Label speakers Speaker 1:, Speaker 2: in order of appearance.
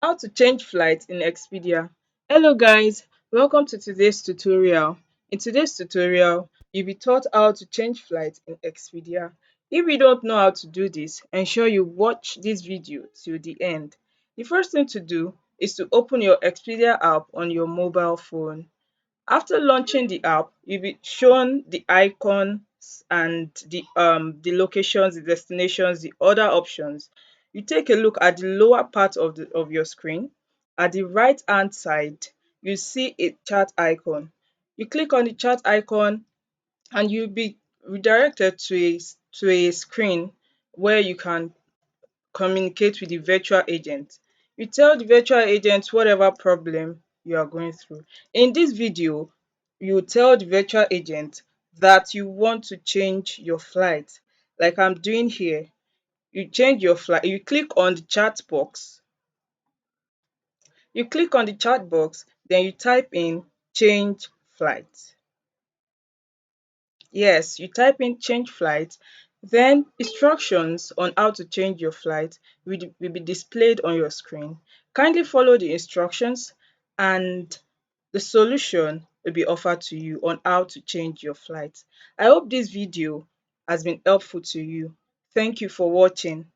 Speaker 1: How to change flight in Expedia. Hello guys, welcome to today's tutorial. In today's tutorial, you'll be taught how to change flight in Expedia. If you don't know how to do this, ensure you watch this video till the end. The first thing to do is to open your Expedia app on your mobile phone. After launching the app, you'll be shown the icons and the locations, the destinations, the other options. You take a look at the lower part of your screen. At the right hand side, you see a chat icon. You click on the chat icon and you'll be redirected to a screen where you can communicate with the virtual agent. You tell the virtual agent whatever problem you are going through. In this video, you tell the virtual agent that you want to change your flight. Like I'm doing here, you change your flight, you click on the chat box. You click on the chat box, then you type in change flight. Yes, you type in change flight, then instructions on how to change your flight will be displayed on your screen. Kindly follow the instructions and the solution will be offered to you on how to change your flight. I hope this video has been helpful to you. Thank you for watching.